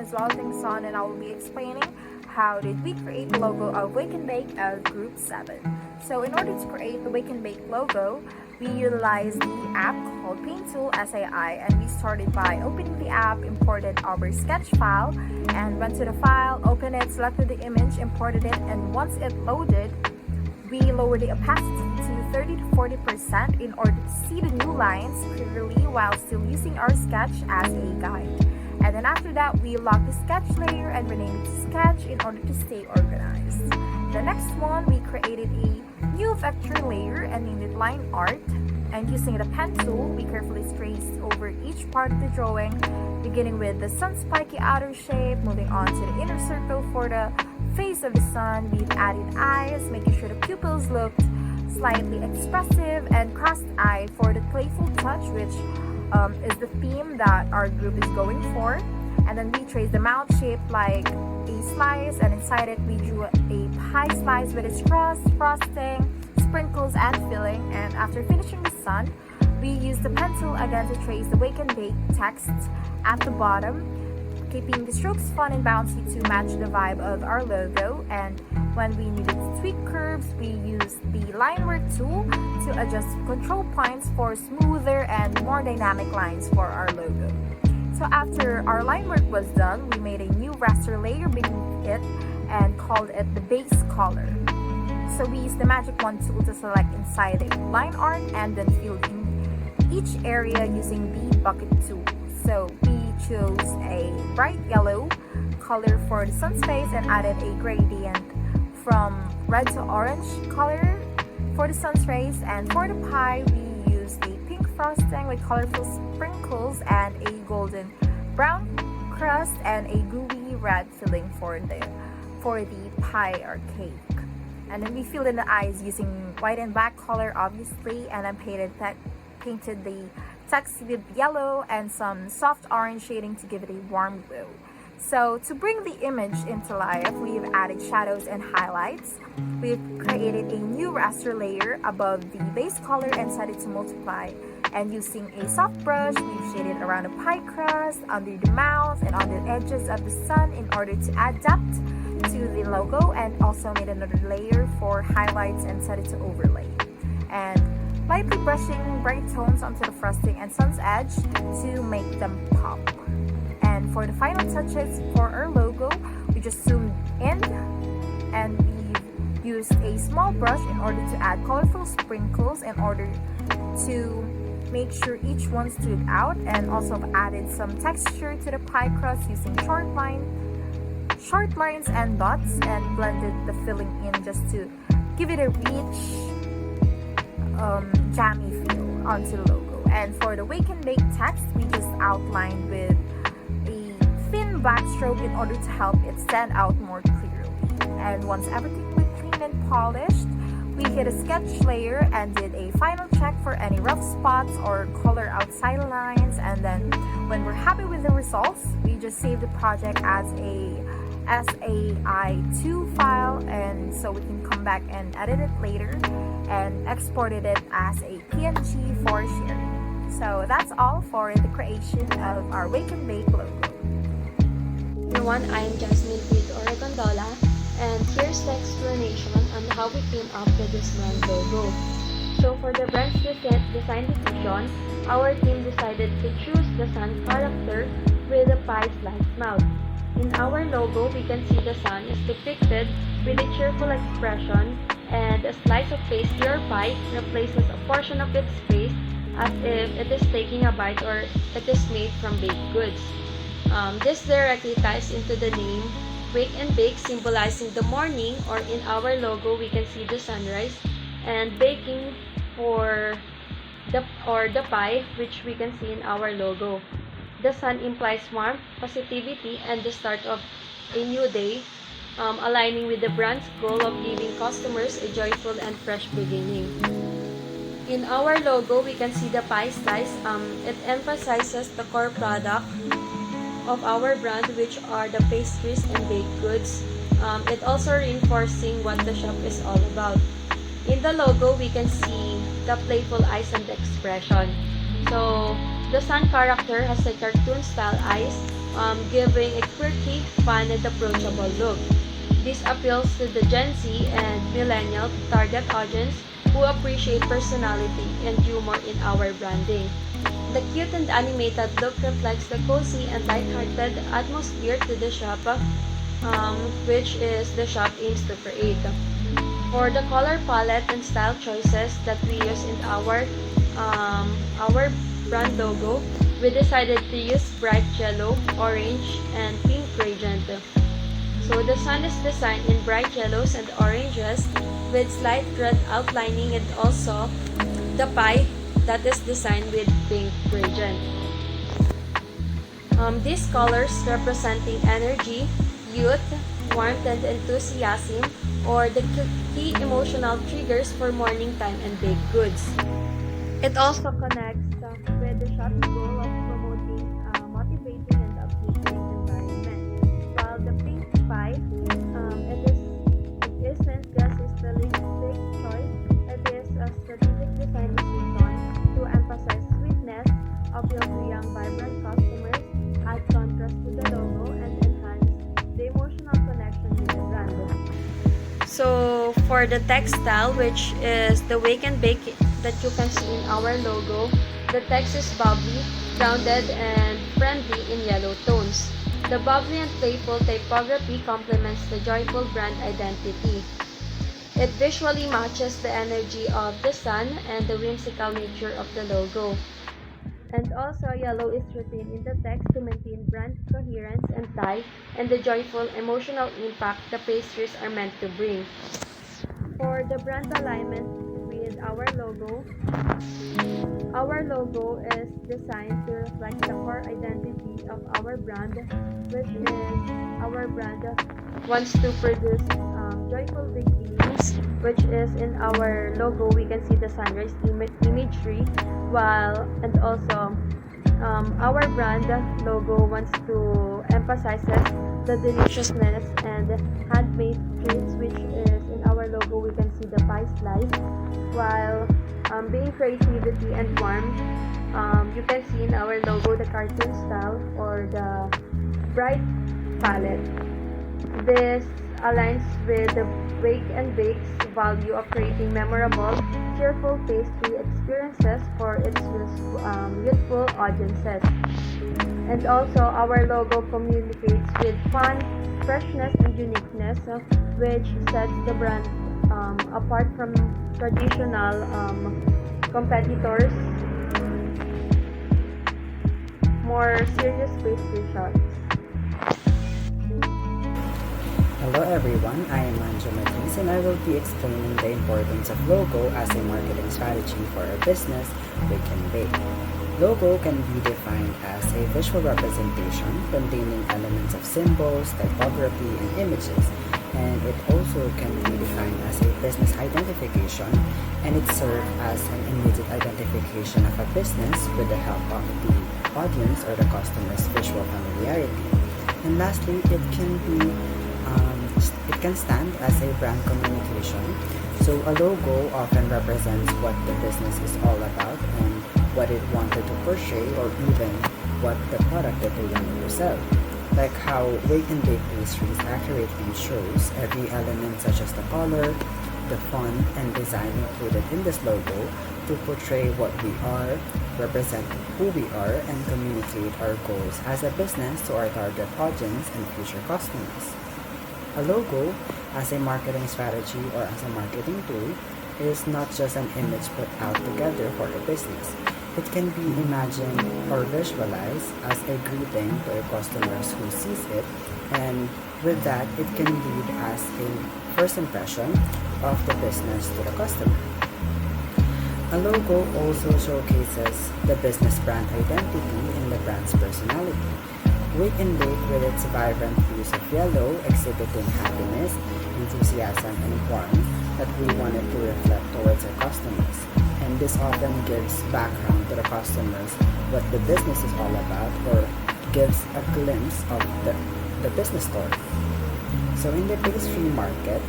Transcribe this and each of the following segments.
is Welding Sun, and I will be explaining how did we create the logo of Wake and Bake as Group 7. So in order to create the Wake and Bake logo, we utilized the app called Paint Tool SAI, and we started by opening the app, imported our sketch file, and went to the file, opened it, selected the image, imported it, and once it loaded, we lowered the opacity to 30 to 40% in order to see the new lines clearly while still using our sketch as a guide. And then after that, we locked the sketch layer and renamed it to Sketch in order to stay organized. The next one, we created a new vector layer and named it Line Art. And using the pen tool, we carefully traced over each part of the drawing, beginning with the sun's spiky outer shape, moving on to the inner circle for the face of the sun. We've added eyes, making sure the pupils looked slightly expressive, and crossed-eyed for the playful touch, which is the theme that our group is going for. And then we traced the mouth shape like a slice, and inside it we drew a pie slice with its crust, frosting, sprinkles, and filling. And after finishing the sun, we used the pencil again to trace the Wake and Bake text at the bottom, keeping the strokes fun and bouncy to match the vibe of our logo. And when we needed to tweak curves, we used the line work tool to adjust control points for smoother and more dynamic lines for our logo. So after our line work was done, we made a new raster layer beneath it and called it the base color. So we used the magic wand tool to select inside a line art and then filled in each area using the bucket tool. So we chose a bright yellow color for the sun's face and added a gradient from red to orange color for the sun's rays. And for the pie, we used a pink frosting with colorful sprinkles and a golden brown crust and a gooey red filling for the pie or cake. And then we filled in the eyes using white and black color, obviously, and then painted the text with yellow and some soft orange shading to give it a warm glow. So to bring the image into life, we've added shadows and highlights. We've created a new raster layer above the base color and set it to multiply. And using a soft brush, we've shaded around the pie crust, under the mouth, and on the edges of the sun in order to add depth to the logo, and also made another layer for highlights and set it to overlay. And lightly brushing bright tones onto the frosting and sun's edge to make them pop. And for the final touches for our logo, we just zoomed in and we used a small brush in order to add colorful sprinkles in order to make sure each one stood out, and also added some texture to the pie crust using short lines and dots, and blended the filling in just to give it a rich jammy feel onto the logo. And for the Wake and Bake text, we just outlined with a thin black stroke in order to help it stand out more clearly. And once everything was clean and polished, we hit a sketch layer and did a final check for any rough spots or color outside lines. And then when we're happy with the results, we just save the project as a SAI2 file, and so we can come back and edit it later, and exported it as a PNG for sharing. So that's all for the creation of our Wake and Bake logo. Everyone, I'm Jasmine with Oregondola, and here's the explanation on how we came up with this brand logo. So for the brand's design decision, our team decided to choose the sun character with a pie slice mouth. In our logo, we can see the sun is depicted with a cheerful expression, and a slice of pastry or pie replaces a portion of its face as if it is taking a bite or it is made from baked goods. This directly ties into the name Wake and Bake, symbolizing the morning, or in our logo we can see the sunrise, and baking for the pie, which we can see in our logo. The sun implies warmth, positivity, and the start of a new day, aligning with the brand's goal of giving customers a joyful and fresh beginning. In our logo, we can see the pie slice. It emphasizes the core product of our brand, which are the pastries and baked goods. It also reinforcing what the shop is all about. In the logo, we can see the playful eyes and the expression. So The sun character has a cartoon-style eyes, giving a quirky, fun, and approachable look. This appeals to the Gen Z and millennial target audience who appreciate personality and humor in our branding. The cute and animated look reflects the cozy and lighthearted atmosphere to the shop, which is the shop aims to create. For the color palette and style choices that we use in our brand logo, we decided to use bright yellow, orange, and pink gradient. So the sun is designed in bright yellows and oranges with slight red outlining, and also the pie that is designed with pink gradient. These colors representing energy, youth, warmth, and enthusiasm, or the key emotional triggers for morning time and baked goods. It also connects with the shop's goal of promoting motivating and uplifting environment. While the pink pie, it isn't just a stylistic choice, it is a strategic design decision to emphasize sweetness, appeal to young, vibrant customers, add contrast to the logo, and enhance the emotional connection with the brand. So for the textile, which is the wake and bake that you can see in our logo, the text is bubbly, grounded, and friendly in yellow tones. The bubbly and playful typography complements the joyful brand identity. It visually matches the energy of the sun and the whimsical nature of the logo. And also, yellow is retained in the text to maintain brand coherence and tie, and the joyful emotional impact the pastries are meant to bring. For the brand alignment with our logo is designed to reflect the core identity of our brand, which is our brand wants to produce joyful beginnings, which is in our logo we can see the sunrise imagery, and also our brand logo wants to emphasizes the deliciousness and handmade treats, which is in our logo we can see the pie slice, while being creativity and warmth, you can see in our logo the cartoon style or the bright palette. This aligns with the Wake and Bake's value of creating memorable, cheerful pastry experiences for its youthful audiences. And also, our logo communicates with fun, freshness, and uniqueness, which sets the brand apart from traditional competitors, more serious pastry shops. Hello everyone, I am Anjo Marquez and I will be explaining the importance of logo as a marketing strategy for a business, Bake and Bake. Logo can be defined as a visual representation containing elements of symbols, typography, and images, and it also can be defined as a business identification, and it serves as an immediate identification of a business with the help of the audience or the customer's visual familiarity. And lastly, it can stand as a brand communication. So a logo often represents what the business is all about and what it wanted to portray, or even what the product that they wanted to sell. Like how Wake and Bake Pastries accurately shows every element such as the color, the font, and design included in this logo to portray what we are, represent who we are, and communicate our goals as a business to our target audience and future customers. A logo, as a marketing strategy or as a marketing tool, is not just an image put out together for a business. It can be imagined or visualized as a greeting to a customer who sees it, and with that, it can lead as a first impression of the business to the customer. A logo also showcases the business brand identity and the brand's personality. Wake and Bake, with its vibrant hues of yellow, exhibiting happiness, enthusiasm, and warmth that we wanted to reflect towards our customers. And this often gives background to the customers what the business is all about, or gives a glimpse of the business story. So in the pastry market,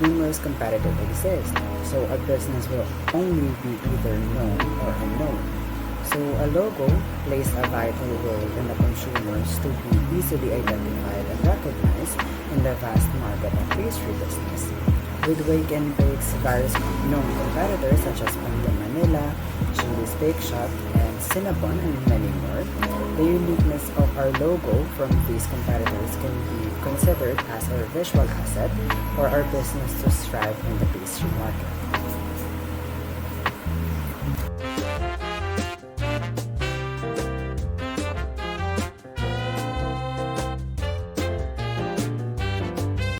numerous competitors exist. So a business will only be either known or unknown. So a logo plays a vital role in the consumers to be easily identified and recognized in the vast market of pastry business. With Wake and Bake's various known competitors such as Panda Manila, Chili's Bake Shop, and Cinnabon, and many more, the uniqueness of our logo from these competitors can be considered as our visual asset for our business to strive in the pastry market.